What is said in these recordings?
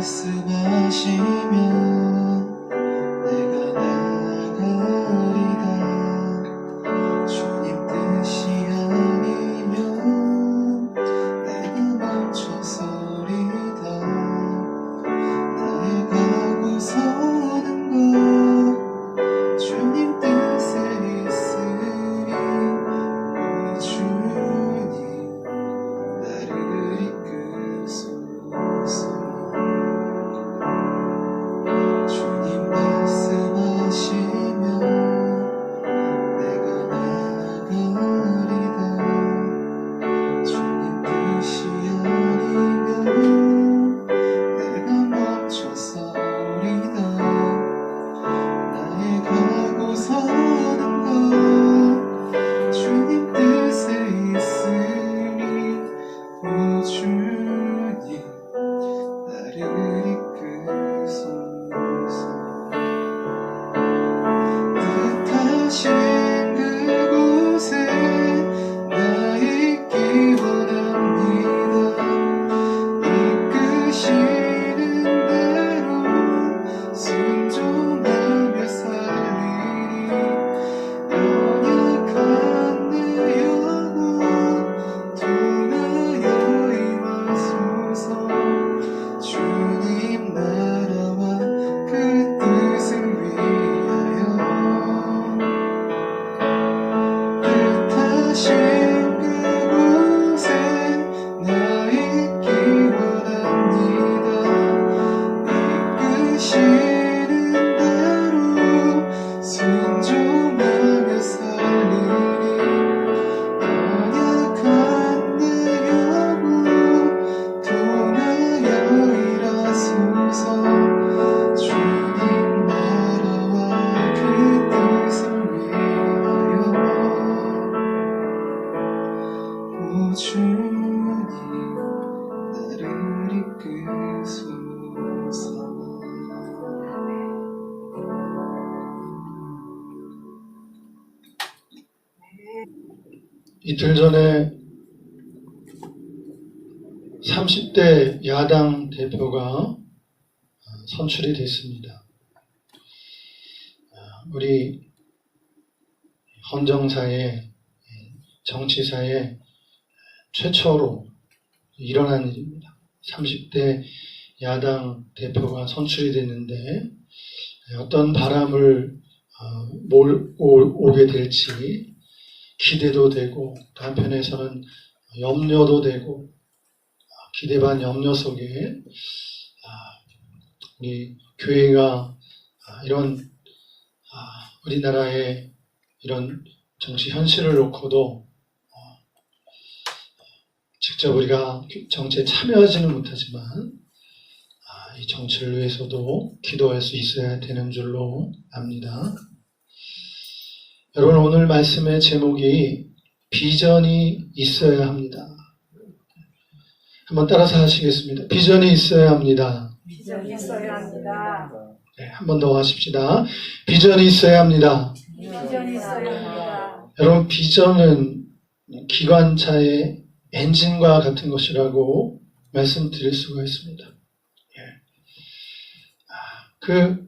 말씀하시면 내가 나아가리다. 주님 뜻이 아니면 내가 멈춰서리다. 나의 가고 서는 것 주님 뜻에 있으니 오 주님 나를 이끄소서. 주님 말씀하시면 내가 나아가리다. 주님 뜻이 아니면 내가 멈춰서리다. 나의 가고 서는 것 주님 뜻에 있으니 오 주님 나를 이끄소서. 뜻하신 그곳에 나 있기 원합니다. 이끄시는 대로 순종하며 살리니 연약한 내 영혼 통하여 임하소서. 주님 나라와 그 뜻을 위하여 뜻하신 그곳에 나 있기 원합니다. 이끄시는 대로 순종하며 살리니 연약한 내 영혼 통하여 일하소서. 주님 나라와 그 뜻을 위하여 오 주님 나를 이끄소서. 이틀 전에 30대 야당 대표가 선출이 됐습니다. 우리 헌정사의 정치사에 최초로 일어난 일입니다. 30대 야당 대표가 선출이 됐는데 어떤 바람을 오게 될지 기대도 되고 또 한편에서는 염려도 되고 기대 반 염려 속에 우리 교회가 이런 우리나라의 이런 정치 현실을 놓고도 직접 우리가 정치에 참여하지는 못하지만 이 정치를 위해서도 기도할 수 있어야 되는 줄로 압니다. 여러분, 오늘 말씀의 제목이 비전이 있어야 합니다. 한번 따라서 하시겠습니다. 비전이 있어야 합니다. 비전이 있어야 합니다. 네, 한 번 더 하십시다. 비전이 있어야 합니다. 비전이 있어야 합니다. 여러분, 비전은 기관차의 엔진과 같은 것이라고 말씀드릴 수가 있습니다. 그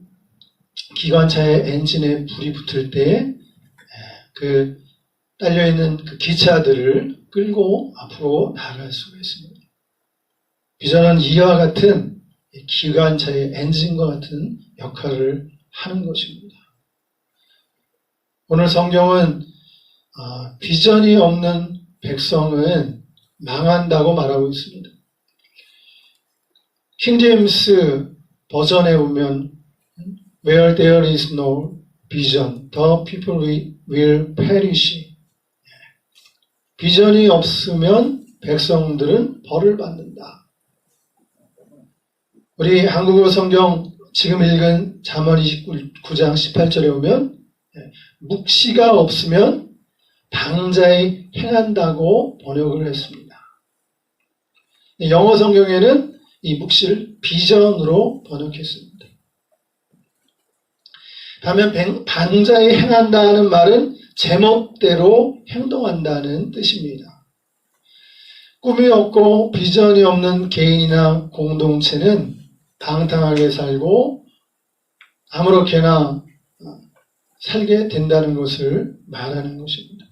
기관차의 엔진에 불이 붙을 때 그 딸려있는 그 기차들을 끌고 앞으로 나아갈 수가 있습니다. 비전은 이와 같은 기관차의 엔진과 같은 역할을 하는 것입니다. 오늘 성경은 비전이 없는 백성은 망한다고 말하고 있습니다. 킹제임스 버전에 보면 Where there is no vision, the people will perish. 비전이 없으면 백성들은 벌을 받는다. 우리 한국어 성경 지금 읽은 잠언 29장 18절에 보면 묵시가 없으면 방자에 행한다고 번역을 했습니다. 영어 성경에는 이 묵시를 비전으로 번역했습니다. 반면 방자에 행한다는 말은 제멋대로 행동한다는 뜻입니다. 꿈이 없고 비전이 없는 개인이나 공동체는 방탕하게 살고 아무렇게나 살게 된다는 것을 말하는 것입니다.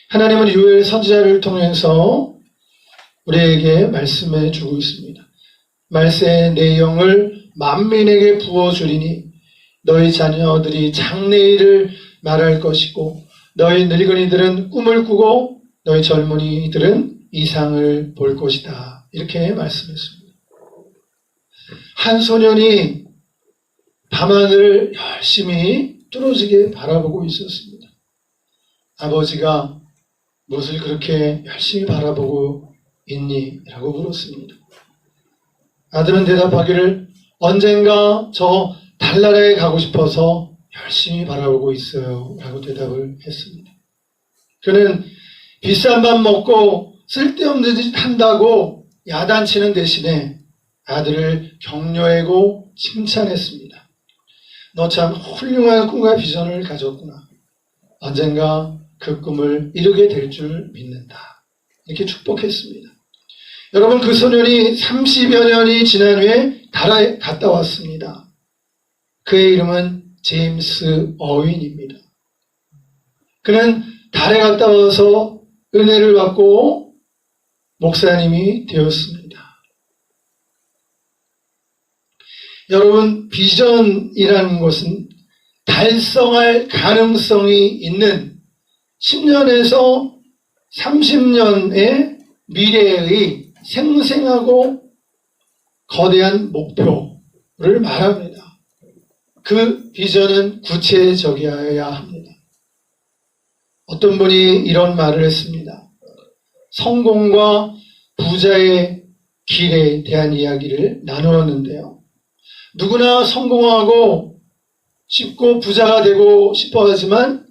하나님은 요엘 선지자를 통해서 우리에게 말씀해 주고 있습니다. 말세의 내용을 만민에게 부어주리니 너희 자녀들이 장래일을 말할 것이고 너희 늙은이들은 꿈을 꾸고 너희 젊은이들은 이상을 볼 것이다. 이렇게 말씀했습니다. 한 소년이 밤하늘을 열심히 뚫어지게 바라보고 있었습니다. 아버지가 무엇을 그렇게 열심히 바라보고 있니? 라고 물었습니다. 아들은 대답하기를 언젠가 저 달나라에 가고 싶어서 열심히 바라보고 있어요. 라고 대답을 했습니다. 그는 비싼 밥 먹고 쓸데없는 짓 한다고 야단치는 대신에 아들을 격려하고 칭찬했습니다. 너 참 훌륭한 꿈과 비전을 가졌구나. 언젠가 그 꿈을 이루게 될 줄 믿는다. 이렇게 축복했습니다. 여러분, 그 소년이 30여 년이 지난 후에 달에 갔다 왔습니다. 그의 이름은 제임스 어윈입니다. 그는 달에 갔다 와서 은혜를 받고 목사님이 되었습니다. 여러분, 비전이라는 것은 달성할 가능성이 있는 10년에서 30년의 미래의 생생하고 거대한 목표를 말합니다. 그 비전은 구체적이어야 합니다. 어떤 분이 이런 말을 했습니다. 성공과 부자의 길에 대한 이야기를 나누었는데요. 누구나 성공하고 싶고 부자가 되고 싶어 하지만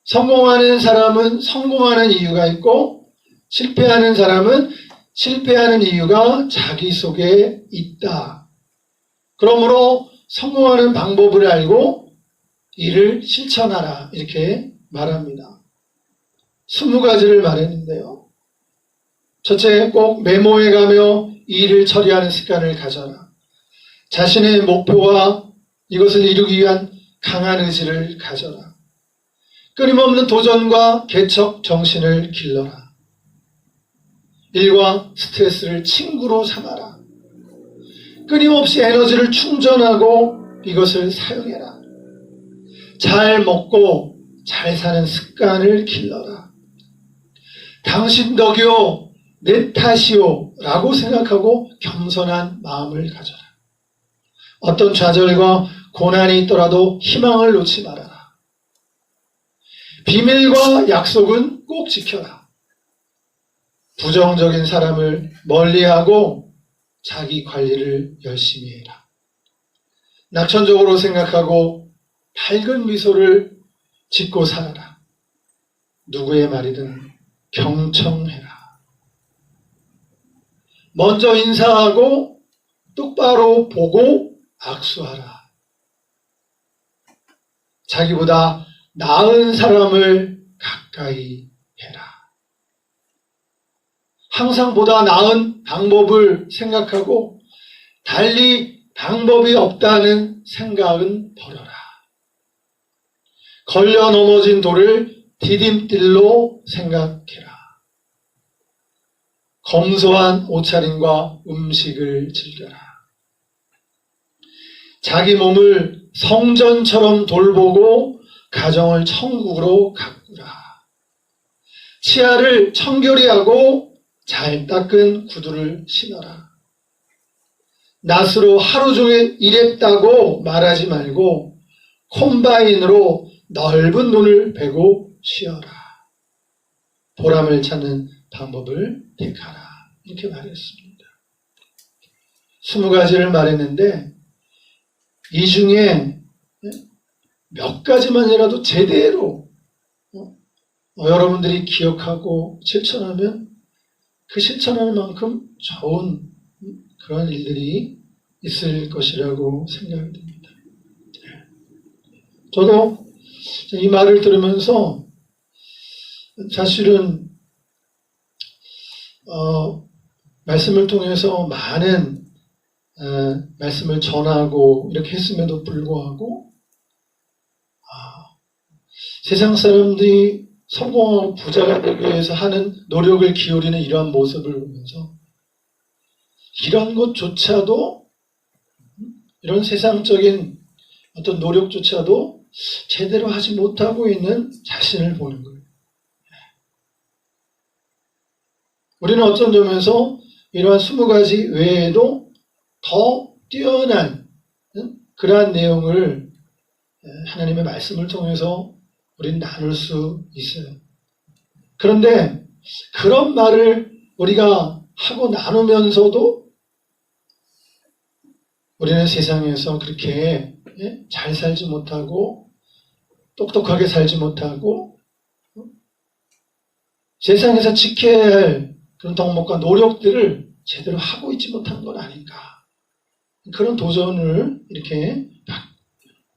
성공하는 사람은 성공하는 이유가 있고 실패하는 사람은 실패하는 이유가 자기 속에 있다. 그러므로 성공하는 방법을 알고 이를 실천하라. 이렇게 말합니다. 20가지를 말했는데요. 첫째, 꼭 메모해 가며 이 일을 처리하는 습관을 가져라. 자신의 목표와 이것을 이루기 위한 강한 의지를 가져라. 끊임없는 도전과 개척 정신을 길러라. 일과 스트레스를 친구로 삼아라. 끊임없이 에너지를 충전하고 이것을 사용해라. 잘 먹고 잘 사는 습관을 길러라. 당신 덕이요, 내 탓이요 라고 생각하고 겸손한 마음을 가져라. 어떤 좌절과 고난이 있더라도 희망을 놓지 말아라. 비밀과 약속은 꼭 지켜라. 부정적인 사람을 멀리하고 자기 관리를 열심히 해라. 낙천적으로 생각하고 밝은 미소를 짓고 살아라. 누구의 말이든 경청해라. 먼저 인사하고 똑바로 보고 악수하라. 자기보다 나은 사람을 가까이 해라. 항상 보다 나은 방법을 생각하고 달리 방법이 없다는 생각은 버려라. 걸려 넘어진 돌을 디딤돌로 생각해라. 검소한 옷차림과 음식을 즐겨라. 자기 몸을 성전처럼 돌보고 가정을 천국으로 가꾸라. 치아를 청결히 하고 잘 닦은 구두를 신어라. 낫으로 하루 종일 일했다고 말하지 말고 콤바인으로 넓은 눈을 베고 쉬어라. 보람을 찾는 방법을 택하라. 이렇게 말했습니다. 20가지를 말했는데 이 중에 몇 가지만이라도 제대로 여러분들이 기억하고 실천하면 그 실천하는 만큼 좋은 그런 일들이 있을 것이라고 생각이 듭니다. 저도 이 말을 들으면서 사실은 말씀을 통해서 많은 말씀을 전하고 이렇게 했음에도 불구하고 세상 사람들이 성공하고 부자가 되기 위해서 하는 노력을 기울이는 이러한 모습을 보면서 이런 것조차도 이런 세상적인 어떤 노력조차도 제대로 하지 못하고 있는 자신을 보는 거예요. 우리는 어떤 점에서 이러한 20가지 외에도 더 뛰어난 그러한 내용을 하나님의 말씀을 통해서 우리는 나눌 수 있어요. 그런데 그런 말을 우리가 하고 나누면서도 우리는 세상에서 그렇게 잘 살지 못하고 똑똑하게 살지 못하고 세상에서 지켜야 할 그런 덕목과 노력들을 제대로 하고 있지 못한 건 아닌가. 그런 도전을 이렇게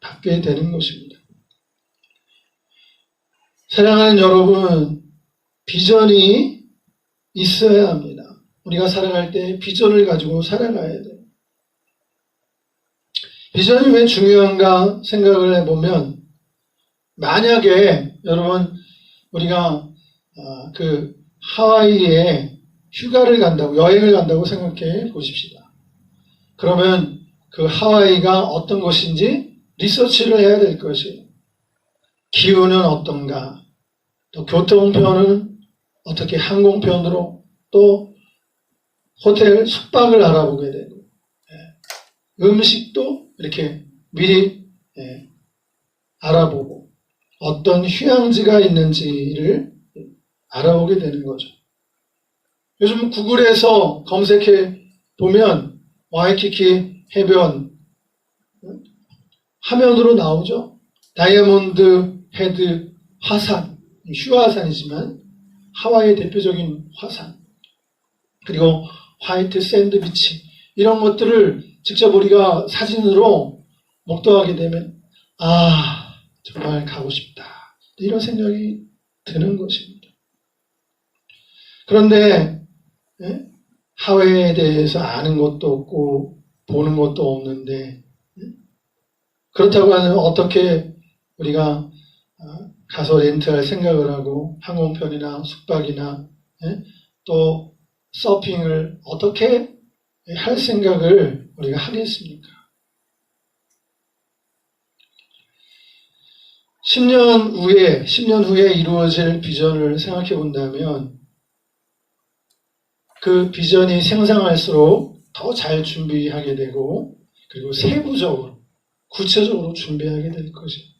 받게 되는 것입니다. 사랑하는 여러분, 비전이 있어야 합니다. 우리가 살아갈 때 비전을 가지고 살아가야 돼요. 비전이 왜 중요한가 생각을 해보면, 만약에 여러분 우리가 그 하와이에 휴가를 간다고, 여행을 간다고 생각해 보십시다. 그러면 그 하와이가 어떤 곳인지 리서치를 해야 될 것이에요. 기후는 어떤가, 또 교통편은 어떻게 항공편으로, 또 호텔 숙박을 알아보게 되고, 음식도 이렇게 미리 알아보고 어떤 휴양지가 있는지를 알아보게 되는 거죠. 요즘 구글에서 검색해 보면 와이키키 해변 화면으로 나오죠. 다이아몬드 헤드 화산, 휴화산이지만 하와이의 대표적인 화산, 그리고 화이트 샌드 비치, 이런 것들을 직접 우리가 사진으로 목도하게 되면 정말 가고 싶다, 이런 생각이 드는 것입니다. 그런데 하와이에 대해서 아는 것도 없고 보는 것도 없는데, 그렇다고 하면 어떻게 우리가 가서 렌트할 생각을 하고 항공편이나 숙박이나 또 서핑을 어떻게 할 생각을 우리가 하겠습니까? 10년 후에 이루어질 비전을 생각해 본다면 그 비전이 생생할수록 더 잘 준비하게 되고, 그리고 세부적으로, 구체적으로 준비하게 될 것입니다.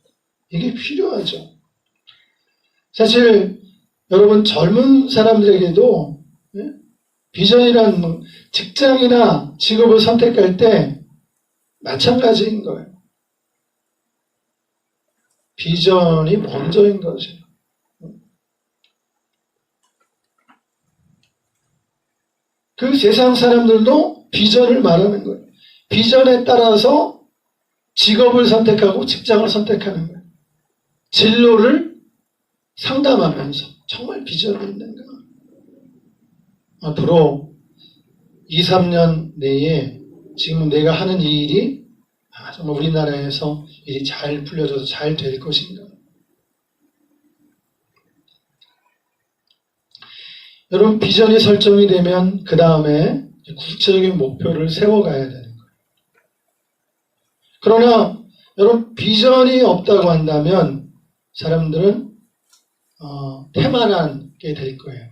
이게 필요하죠. 사실 여러분, 젊은 사람들에게도 비전이라는 직장이나 직업을 선택할 때 마찬가지인 거예요. 비전이 먼저인 거죠. 그 세상 사람들도 비전을 말하는 거예요. 비전에 따라서 직업을 선택하고 직장을 선택하는 거예요. 진로를 상담하면서 정말 비전이 있는가? 앞으로 2, 3년 내에 지금 내가 하는 이 일이 정말 우리나라에서 일이 잘 풀려져서 잘 될 것인가? 여러분, 비전이 설정이 되면 그 다음에 구체적인 목표를 세워가야 되는 거예요. 그러나 여러분, 비전이 없다고 한다면 사람들은 태만하게 될 거예요.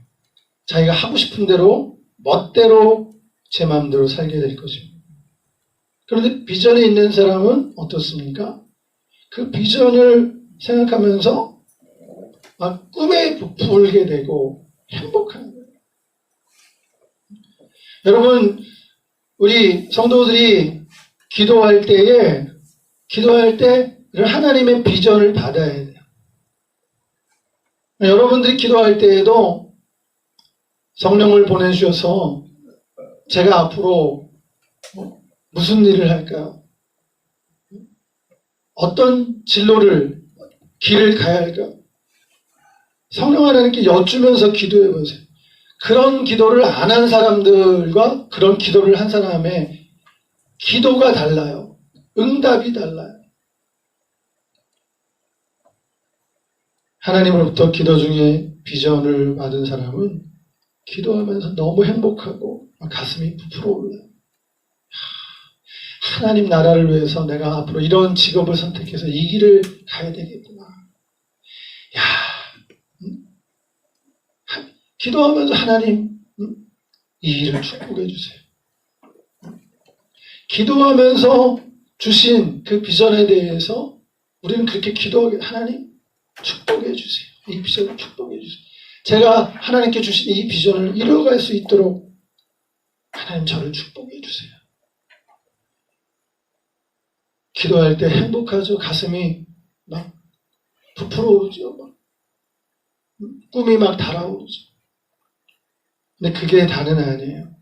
자기가 하고 싶은 대로 멋대로 제 마음대로 살게 될 것입니다. 그런데 비전이 있는 사람은 어떻습니까? 그 비전을 생각하면서 막 꿈에 부풀게 되고 행복한 거예요. 여러분, 우리 성도들이 기도할 때 하나님의 비전을 받아야 돼요. 여러분들이 기도할 때에도 성령을 보내주셔서 제가 앞으로 무슨 일을 할까요? 어떤 진로를, 길을 가야 할까요? 성령 하나님께 여쭈면서 기도해 보세요. 그런 기도를 안 한 사람들과 그런 기도를 한 사람의 기도가 달라요. 응답이 달라요. 하나님으로부터 기도 중에 비전을 받은 사람은 기도하면서 너무 행복하고 가슴이 부풀어 올라요. 하나님 나라를 위해서 내가 앞으로 이런 직업을 선택해서 이 길을 가야 되겠구나. 야, 기도하면서 하나님 이 일을 축복해 주세요. 기도하면서 주신 그 비전에 대해서 우리는 그렇게 기도하게, 하나님 축복해 주세요. 이 비전을 축복해 주세요. 제가 하나님께 주신 이 비전을 이루어갈 수 있도록 하나님 저를 축복해 주세요. 기도할 때 행복하죠. 가슴이 막 부풀어 오르죠. 막 꿈이 막 달아오르죠. 근데 그게 다는 아니에요.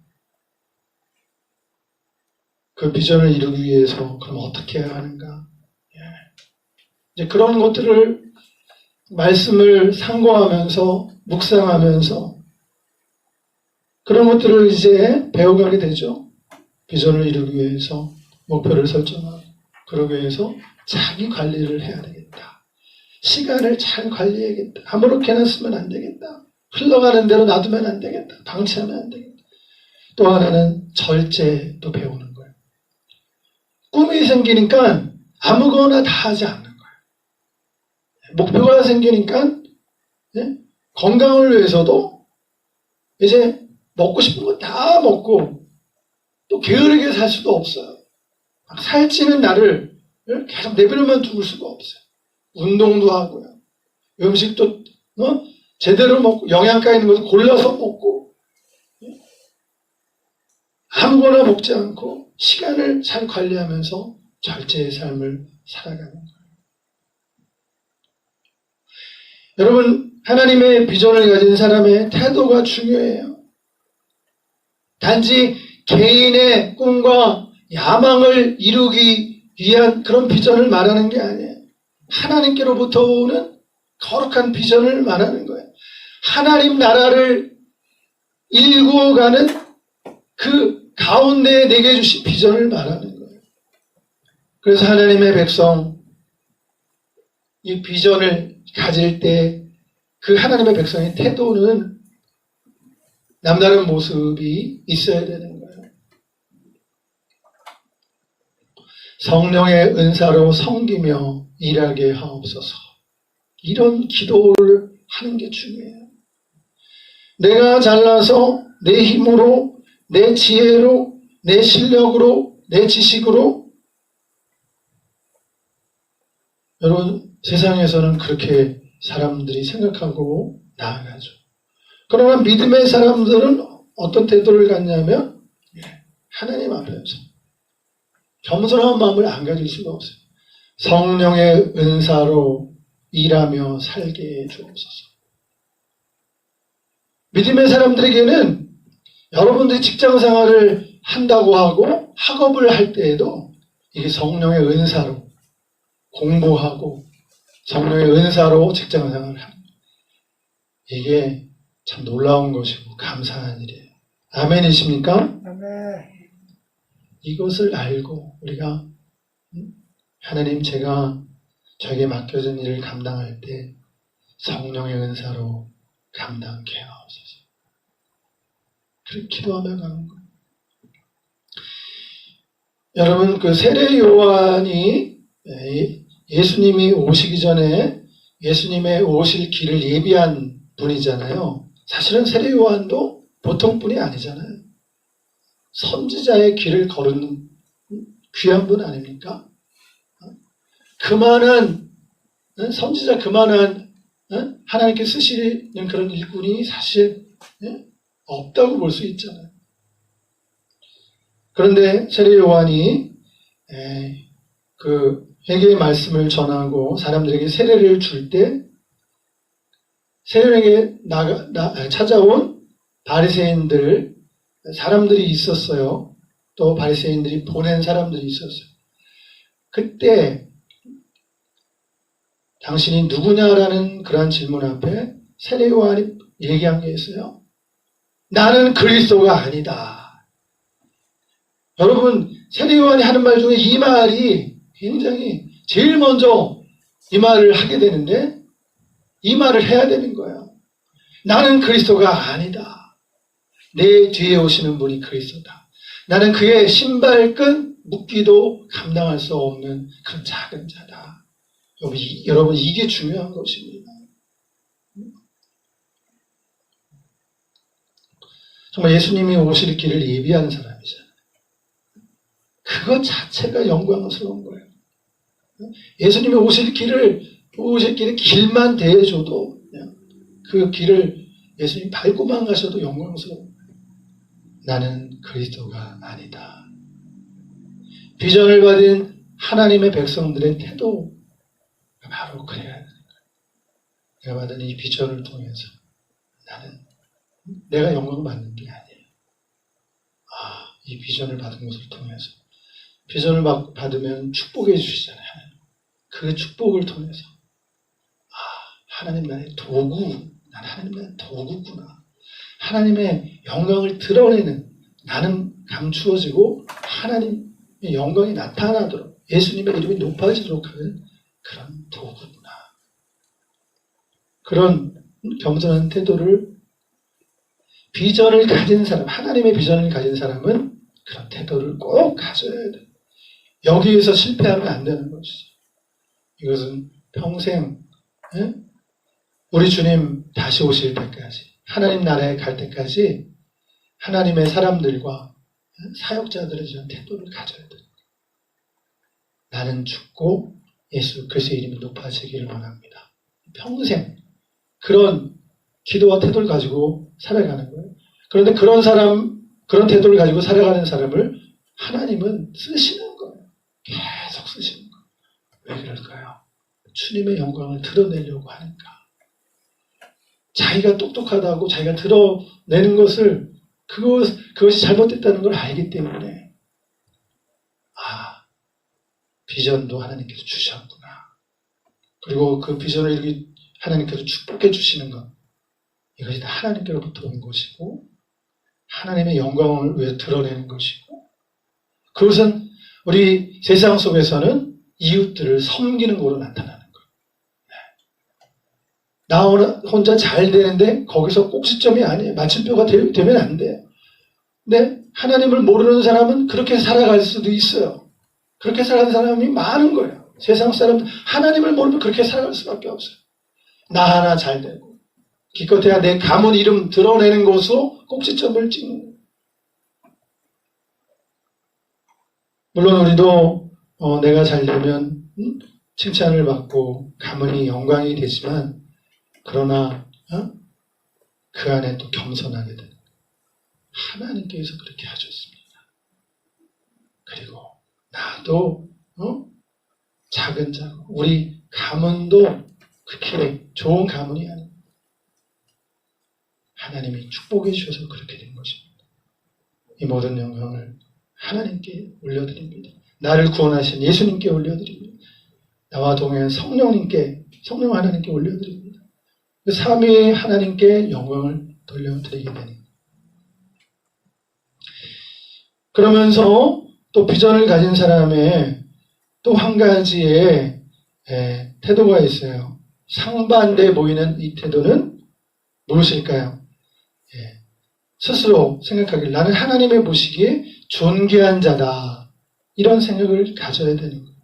그 비전을 이루기 위해서 그럼 어떻게 해야 하는가? 이제 그런 것들을 말씀을 상고하면서 묵상하면서 그런 것들을 이제 배워가게 되죠. 비전을 이루기 위해서 목표를 설정하고 그러기 위해서 자기 관리를 해야 되겠다. 시간을 잘 관리해야겠다. 아무렇게나 쓰면 안 되겠다. 흘러가는 대로 놔두면 안 되겠다. 방치하면 안 되겠다. 또 하나는 절제도 배우는 거예요. 꿈이 생기니까 아무거나 다 하지 않는 거예요. 목표가 생기니까 건강을 위해서도 이제 먹고 싶은 거 다 먹고 또 게으르게 살 수도 없어요. 살찌는 나를 계속 내버려만 두고 수가 없어요. 운동도 하고요. 음식도 제대로 먹고 영양가 있는 것을 골라서 먹고 아무거나 먹지 않고 시간을 잘 관리하면서 절제의 삶을 살아가는 거예요. 여러분, 하나님의 비전을 가진 사람의 태도가 중요해요. 단지 개인의 꿈과 야망을 이루기 위한 그런 비전을 말하는 게 아니에요. 하나님께로부터 오는 거룩한 비전을 말하는 거예요. 하나님 나라를 일구어가는 그 가운데에 내게 주신 비전을 말하는 거예요. 그래서 하나님의 백성, 이 비전을 가질 때 그 하나님의 백성의 태도는 남다른 모습이 있어야 되는 거예요. 성령의 은사로 섬기며 일하게 하옵소서. 이런 기도를 하는 게 중요해요. 내가 잘나서 내 힘으로, 내 지혜로, 내 실력으로, 내 지식으로 여러분, 세상에서는 그렇게 사람들이 생각하고 나아가죠. 그러나 믿음의 사람들은 어떤 태도를 갖냐면 하나님 앞에서 겸손한 마음을 안 가질 수가 없어요. 성령의 은사로 일하며 살게 해 주옵소서. 믿음의 사람들에게는 여러분들이 직장 생활을 한다고 하고 학업을 할 때에도 이게 성령의 은사로 공부하고 성령의 은사로 직장 생활을 합니다. 이게 참 놀라운 것이고 감사한 일이에요. 아멘이십니까? 아멘. 이것을 알고 우리가 하나님 제가 저에게 맡겨진 일을 감당할 때 성령의 은사로 감당케 하옵소서. 그렇게 기도하며 가는 거예요. 여러분 그 세례 요한이 예수님이 오시기 전에 예수님의 오실 길을 예비한 분이잖아요. 사실은 세례 요한도 보통 분이 아니잖아요. 선지자의 길을 걸은 귀한 분 아닙니까? 그만한 선지자 그만한 하나님께 쓰시는 그런 일꾼이 사실 없다고 볼 수 있잖아요. 그런데 세례 요한이 그 회개의 말씀을 전하고 사람들에게 세례를 줄 때 세례에게 찾아온 바리새인들 사람들이 있었어요. 또 바리새인들이 보낸 사람들이 있었어요. 그때 당신이 누구냐라는 그러한 질문 앞에 세례 요한이 얘기한 게 있어요. 나는 그리스도가 아니다. 여러분 세례 요한이 하는 말 중에 이 말이 굉장히 제일 먼저 이 말을 하게 되는데 이 말을 해야 되는 거예요. 나는 그리스도가 아니다. 내 뒤에 오시는 분이 그리스도다. 나는 그의 신발끈 묶기도 감당할 수 없는 그런 작은 자다. 여러분 이게 중요한 것입니다. 정말 예수님이 오실 길을 예비하는 사람이잖아요. 그것 자체가 영광스러운 거예요. 예수님이 오실 길을 길만 대해줘도 그 길을 예수님 밟고만 가셔도 영광스러운 거예요. 나는 그리스도가 아니다. 비전을 받은 하나님의 백성들의 태도가 바로 그래야 되는 거예요. 내가 받은 이 비전을 통해서 나는 내가 영광을 받는 게 아니에요. 이 비전을 받은 것을 통해서 비전을 받으면 축복해 주시잖아요. 그 축복을 통해서 하나님 나의 도구, 난 하나님 나의 도구구나. 하나님의 영광을 드러내는 나는 감추어지고 하나님의 영광이 나타나도록 예수님의 이름이 높아지도록 하는 그런 도구구나. 그런 겸손한 태도를 비전을 가진 사람, 하나님의 비전을 가진 사람은 그런 태도를 꼭 가져야 돼. 여기에서 실패하면 안 되는 것이죠. 이것은 평생 우리 주님 다시 오실 때까지 하나님 나라에 갈 때까지 하나님의 사람들과 사역자들의 이런 태도를 가져야 돼. 나는 죽고 예수 그리스도의 이름이 높아지기를 원합니다. 평생 그런 기도와 태도를 가지고 살아가는 거예요. 그런데 그런 태도를 가지고 살아가는 사람을 하나님은 쓰시는 거예요. 계속 쓰시는 거예요. 왜 그럴까요? 주님의 영광을 드러내려고 하니까. 자기가 똑똑하다고 자기가 드러내는 것을 그것이 잘못됐다는 걸 알기 때문에 비전도 하나님께서 주셨구나. 그리고 그 비전을 이렇게 하나님께서 축복해 주시는 것 이것이 다 하나님께로부터 온 것이고 하나님의 영광을 위해 드러내는 것이고 그것은 우리 세상 속에서는 이웃들을 섬기는 것으로 나타나는 거예요. 나 혼자 잘 되는데 거기서 꼭지점이 아니에요. 마침표가 되면 안 돼요. 근데 하나님을 모르는 사람은 그렇게 살아갈 수도 있어요. 그렇게 살아가는 사람이 많은 거예요. 세상 사람들 하나님을 모르면 그렇게 살아갈 수밖에 없어요. 나 하나 잘 되고 기껏해야 내 가문 이름 드러내는 것으로 꼭지점을 찍는 거예요. 물론 우리도 내가 잘 되면 칭찬을 받고 가문이 영광이 되지만 그러나 그 안에 또 겸손하게 되는 하나님께서 그렇게 하셨습니다. 그리고 나도 작은 자고 우리 가문도 그렇게 좋은 가문이 아니에요. 하나님이 축복해 주셔서 그렇게 된 것입니다. 이 모든 영광을 하나님께 올려드립니다. 나를 구원하신 예수님께 올려드립니다. 나와 동행한 성령 하나님께 올려드립니다. 그 삼위의 하나님께 영광을 돌려드리게 되는 그러면서 또 비전을 가진 사람의 또 한 가지의 태도가 있어요. 상반되어 보이는 이 태도는 무엇일까요? 스스로 생각하길 나는 하나님의 보시기에 존귀한 자다. 이런 생각을 가져야 되는 거예요.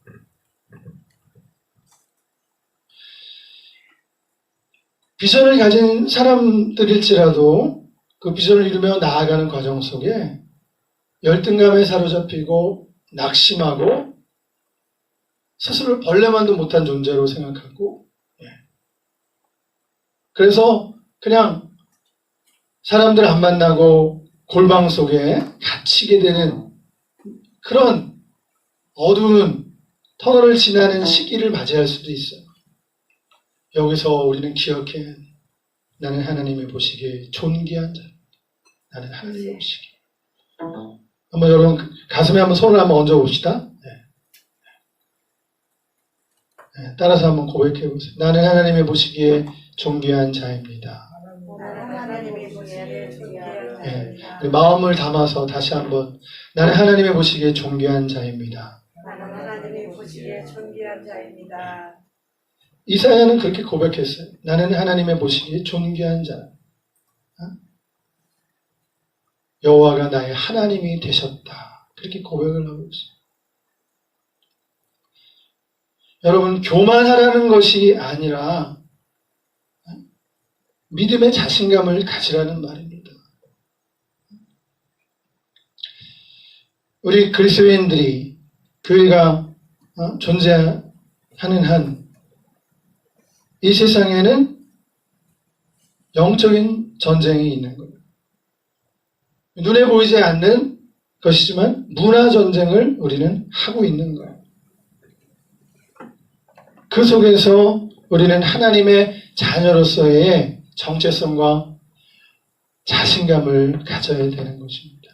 비전을 가진 사람들일지라도 그 비전을 이루며 나아가는 과정 속에 열등감에 사로잡히고 낙심하고 스스로를 벌레만도 못한 존재로 생각하고 그래서 그냥 사람들 안 만나고 골방 속에 갇히게 되는 그런 어두운 터널을 지나는 시기를 맞이할 수도 있어요. 여기서 우리는 기억해 나는 하나님이 보시기에 존귀한 자. 나는 하나님이 보시기에 한번 여러분 가슴에 한번 손을 한번 얹어 봅시다. 따라서 한번 고백해 보세요. 나는 하나님의 보시기에 존귀한 자입니다. 나는 하나님이 보시기에 존귀한 인정합니다. 마음을 담아서 다시 한번 나는 하나님의 보시기에 존귀한 자입니다. 나는 하나님이 보시기에 존귀한 자입니다. 이사야는 그렇게 고백했어요. 나는 하나님의 보시기에 존귀한 자. 여호와가 나의 하나님이 되셨다. 그렇게 고백을 하고 있어요. 여러분, 교만하라는 것이 아니라 믿음의 자신감을 가지라는 말입니다. 우리 그리스도인들이 교회가 존재하는 한 이 세상에는 영적인 전쟁이 있는 거예요. 눈에 보이지 않는 것이지만 문화 전쟁을 우리는 하고 있는 거예요. 그 속에서 우리는 하나님의 자녀로서의 정체성과 자신감을 가져야 되는 것입니다.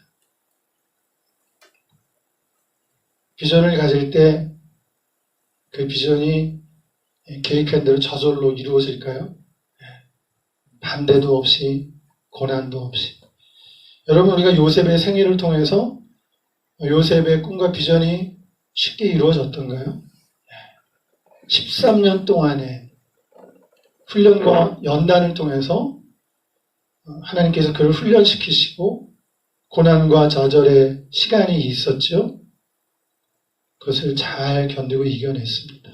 비전을 가질 때 그 비전이 계획한 대로 저절로 이루어질까요? 반대도 없이, 고난도 없이. 여러분, 우리가 요셉의 생애를 통해서 요셉의 꿈과 비전이 쉽게 이루어졌던가요? 13년 동안의 훈련과 연단을 통해서 하나님께서 그를 훈련시키시고 고난과 좌절의 시간이 있었죠. 그것을 잘 견디고 이겨냈습니다.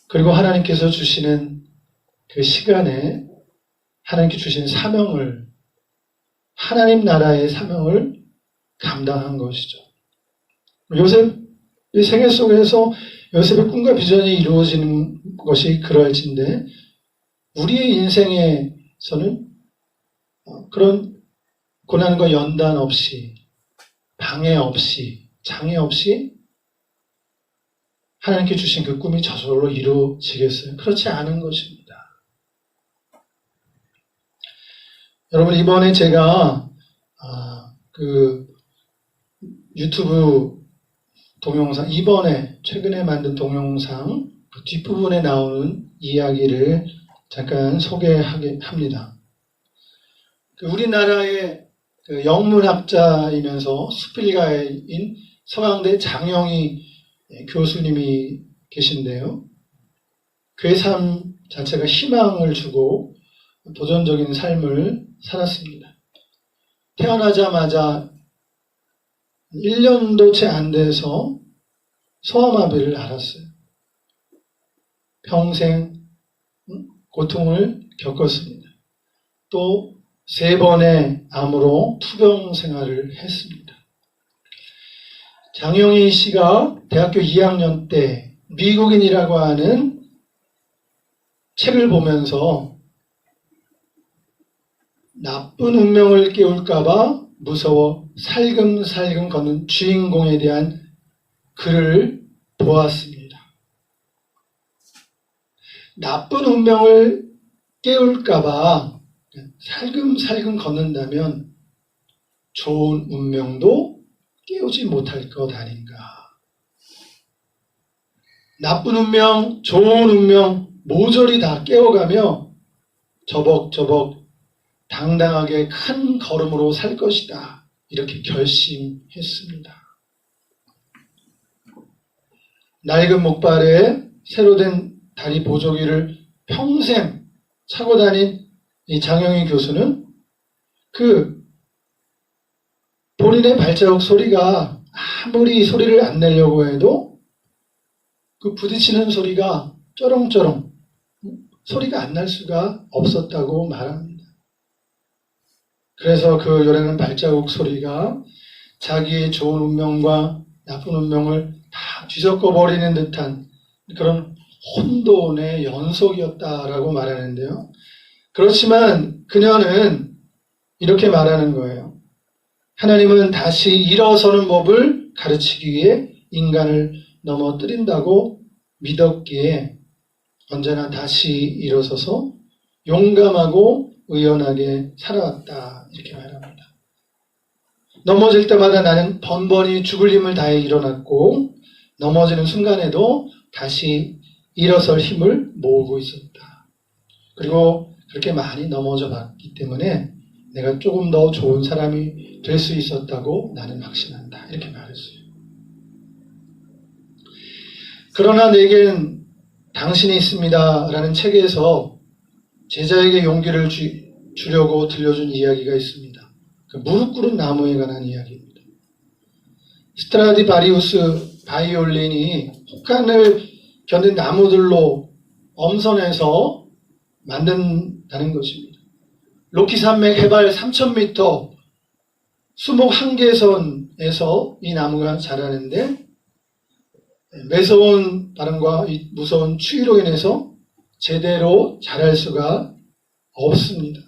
그리고 하나님께서 주시는 그 시간에 하나님께 주신 사명을, 하나님 나라의 사명을 감당한 것이죠. 요셉의 생애 속에서 요셉의 꿈과 비전이 이루어지는 것이 그럴진데 우리의 인생에서는 그런 고난과 연단 없이, 방해 없이, 장애 없이 하나님께 주신 그 꿈이 저절로 이루어지겠어요? 그렇지 않은 것입니다. 여러분, 이번에 제가 그 유튜브 동영상, 이번에 최근에 만든 동영상 그 뒷부분에 나오는 이야기를 잠깐 소개하게 합니다. 우리나라의 그 영문학자이면서 수필가인 서강대 장영희 교수님이 계신데요. 그의 삶 자체가 희망을 주고 도전적인 삶을 살았습니다. 태어나자마자 1년도 채 안 돼서 소아마비를 앓았어요. 평생 고통을 겪었습니다. 또 3번의 암으로 투병 생활을 했습니다. 장영희 씨가 대학교 2학년 때 미국인이라고 하는 책을 보면서 나쁜 운명을 깨울까봐 무서워 살금살금 걷는 주인공에 대한 글을 보았습니다. 나쁜 운명을 깨울까봐 살금살금 걷는다면 좋은 운명도 깨우지 못할 것 아닌가. 나쁜 운명, 좋은 운명 모조리 다 깨워가며 저벅저벅 당당하게 큰 걸음으로 살 것이다. 이렇게 결심했습니다. 낡은 목발에 새로 된 다리 보조기를 평생 차고 다닌 이 장영희 교수는 그 본인의 발자국 소리가 아무리 소리를 안 내려고 해도 그 부딪히는 소리가 쩌렁쩌렁 소리가 안 날 수가 없었다고 말합니다. 그래서 그 요란한 발자국 소리가 자기의 좋은 운명과 나쁜 운명을 다 뒤섞어 버리는 듯한 그런 혼돈의 연속이었다라고 말하는데요. 그렇지만 그녀는 이렇게 말하는 거예요. 하나님은 다시 일어서는 법을 가르치기 위해 인간을 넘어뜨린다고 믿었기에 언제나 다시 일어서서 용감하고 의연하게 살아왔다. 이렇게 말합니다. 넘어질 때마다 나는 번번이 죽을 힘을 다해 일어났고 넘어지는 순간에도 다시 일어설 힘을 모으고 있었다. 그리고 그렇게 많이 넘어져 봤기 때문에 내가 조금 더 좋은 사람이 될 수 있었다고 나는 확신한다. 이렇게 말했어요. 그러나 내겐 당신이 있습니다. 라는 책에서 제자에게 용기를 주려고 들려준 이야기가 있습니다. 그 무릎 꿇은 나무에 관한 이야기입니다. 스트라디바리우스 바이올린이 혹한을 견딘 나무들로 엄선해서 만든다는 것입니다. 로키 산맥 해발 3,000m 수목 한계선에서 이 나무가 자라는데 매서운 바람과 이 무서운 추위로 인해서 제대로 자랄 수가 없습니다.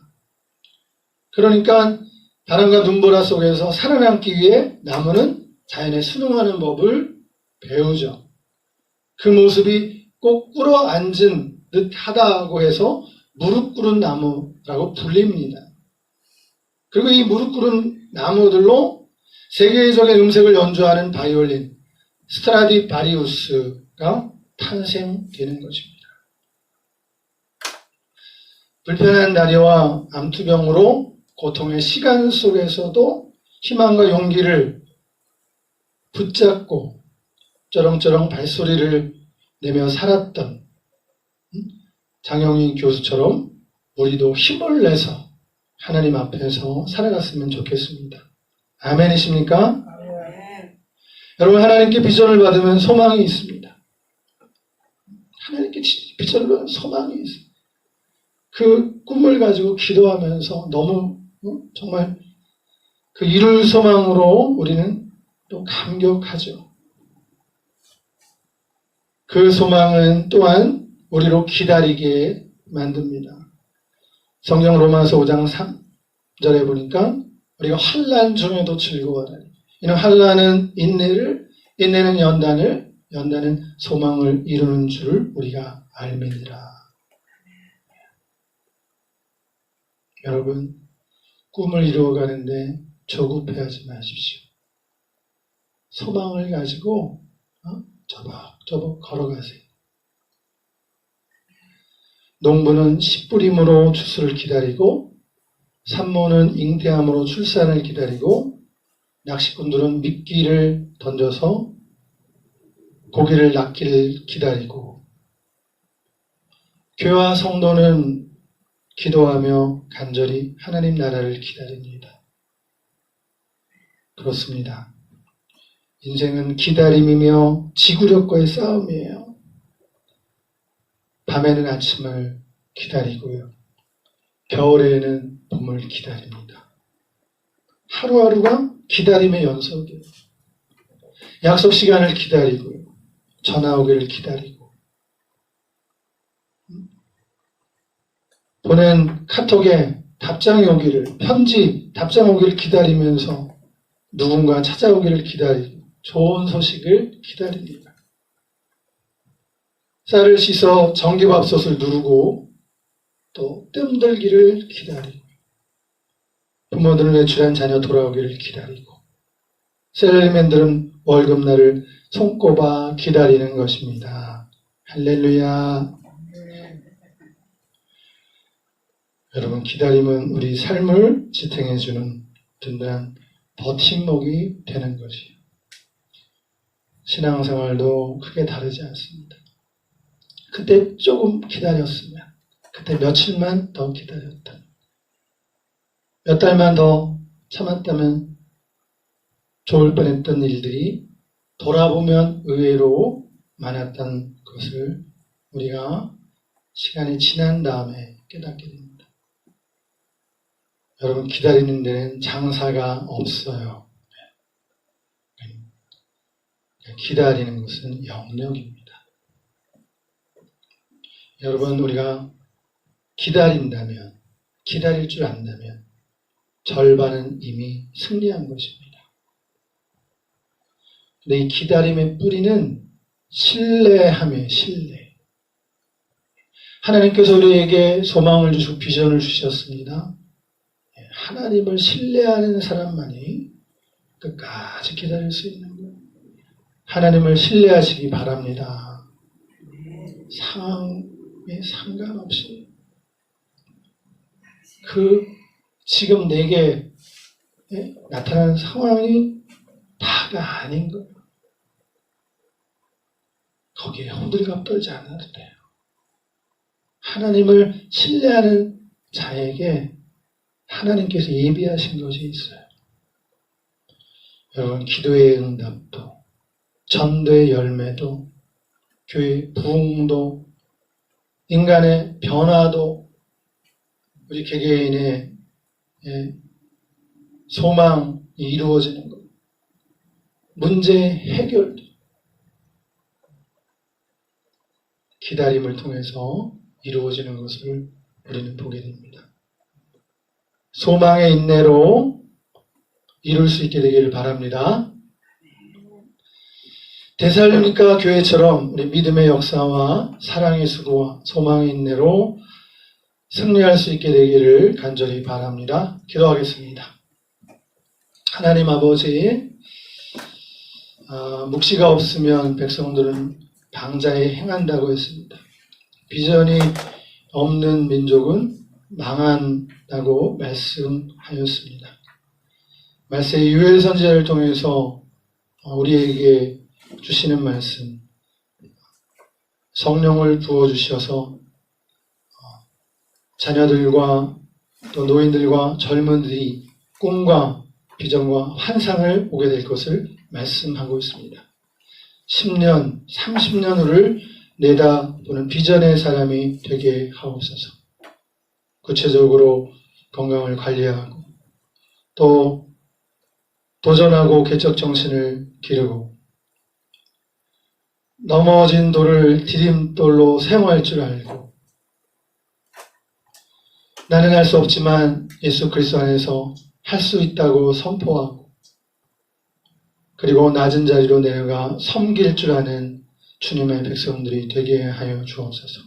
그러니까 바람과 눈보라 속에서 살아남기 위해 나무는 자연에 순응하는 법을 배우죠. 그 모습이 꼭 꿇어 앉은 듯 하다고 해서 무릎 꿇은 나무라고 불립니다. 그리고 이 무릎 꿇은 나무들로 세계적인 음색을 연주하는 바이올린 스트라디바리우스가 탄생되는 것입니다. 불편한 다리와 암투병으로 고통의 시간 속에서도 희망과 용기를 붙잡고 쩌렁쩌렁 발소리를 내며 살았던 장영희 교수처럼 우리도 힘을 내서 하나님 앞에서 살아갔으면 좋겠습니다. 아멘이십니까? 아멘. 여러분, 하나님께 비전을 받으면 소망이 있습니다. 하나님께 비전을 받으면 소망이 있어요. 그 꿈을 가지고 기도하면서 너무 정말 그 이룰 소망으로 우리는 또 감격하죠. 그 소망은 또한 우리로 기다리게 만듭니다. 성경 로마서 5장 3절에 보니까 우리가 환난 중에도 즐거워하라. 이는 환난은 인내를, 인내는 연단을, 연단은 소망을 이루는 줄 우리가 알미니라. 여러분, 꿈을 이루어가는데 조급해하지 마십시오. 소망을 가지고 저벅저벅 걸어가세요. 농부는 씨 뿌림으로 추수를 기다리고 산모는 잉태함으로 출산을 기다리고 낚시꾼들은 미끼를 던져서 고기를 낚기를 기다리고 교회와 성도는 기도하며 간절히 하나님 나라를 기다립니다. 그렇습니다. 인생은 기다림이며 지구력과의 싸움이에요. 밤에는 아침을 기다리고요. 겨울에는 봄을 기다립니다. 하루하루가 기다림의 연속이에요. 약속 시간을 기다리고요. 전화 오기를 기다리고 보낸 카톡에 답장이 오기를, 편지 답장 오기를 기다리면서 누군가 찾아오기를 기다리고 좋은 소식을 기다립니다. 쌀을 씻어 전기밥솥을 누르고 또 뜸들기를 기다리고 부모들은 외출한 자녀 돌아오기를 기다리고 셀러리맨들은 월급날을 손꼽아 기다리는 것입니다. 할렐루야. 여러분, 기다림은 우리 삶을 지탱해주는 든든한 버팀목이 되는 것이에요. 신앙생활도 크게 다르지 않습니다. 그때 조금 기다렸으면, 그때 며칠만 더 기다렸다면, 몇 달만 더 참았다면 좋을 뻔했던 일들이 돌아보면 의외로 많았던 것을 우리가 시간이 지난 다음에 깨닫게 됩니다. 여러분, 기다리는 데는 장사가 없어요. 기다리는 것은 영역입니다. 여러분, 우리가 기다린다면, 기다릴 줄 안다면 절반은 이미 승리한 것입니다. 근데 이 기다림의 뿌리는 신뢰함이에요. 신뢰. 하나님께서 우리에게 소망을 주시고 비전을 주셨습니다. 하나님을 신뢰하는 사람만이 끝까지 기다릴 수 있는 거예요. 하나님을 신뢰하시기 바랍니다. 상황에 상관없이 그 지금 내게 나타나는 상황이 다가 아닌 거예요. 거기에 호들갑 떨지 않아도 돼요. 하나님을 신뢰하는 자에게 하나님께서 예비하신 것이 있어요. 여러분, 기도의 응답도, 전도의 열매도, 교회의 부흥도, 인간의 변화도, 우리 개개인의 소망이 이루어지는 것, 문제 해결도 기다림을 통해서 이루어지는 것을 우리는 보게 됩니다. 소망의 인내로 이룰 수 있게 되기를 바랍니다. 데살로니가 교회처럼 우리 믿음의 역사와 사랑의 수고와 소망의 인내로 승리할 수 있게 되기를 간절히 바랍니다. 기도하겠습니다. 하나님 아버지, 묵시가 없으면 백성들은 방자에 행한다고 했습니다. 비전이 없는 민족은 망한다고 말씀하였습니다. 말세의 유엘 선지자를 통해서 우리에게 주시는 말씀, 성령을 부어주셔서 자녀들과 또 노인들과 젊은들이 꿈과 비전과 환상을 보게 될 것을 말씀하고 있습니다. 10년, 30년 후를 내다보는 비전의 사람이 되게 하옵소서. 구체적으로 건강을 관리하고 또 도전하고 개척 정신을 기르고 넘어진 돌을 디딤돌로 사용할 줄 알고 나는 할 수 없지만 예수 그리스도 안에서 할 수 있다고 선포하고 그리고 낮은 자리로 내려가 섬길 줄 아는 주님의 백성들이 되게 하여 주옵소서.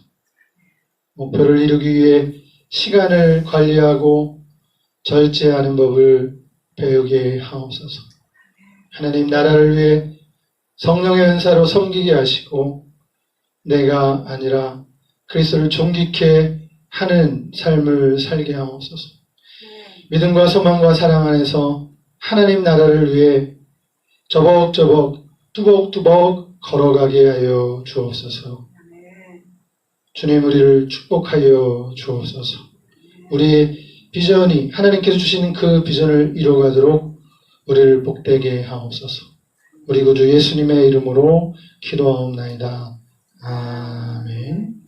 목표를 이루기 위해 시간을 관리하고 절제하는 법을 배우게 하옵소서. 하나님 나라를 위해 성령의 은사로 섬기게 하시고 내가 아니라 그리스도를 존귀케 하는 삶을 살게 하옵소서. 믿음과 소망과 사랑 안에서 하나님 나라를 위해 저벅저벅 뚜벅뚜벅 걸어가게 하여 주옵소서. 주님 우리를 축복하여 주옵소서. 우리의 비전이 하나님께서 주시는 그 비전을 이루어가도록 우리를 복되게 하옵소서. 우리 구주 예수님의 이름으로 기도하옵나이다. 아멘.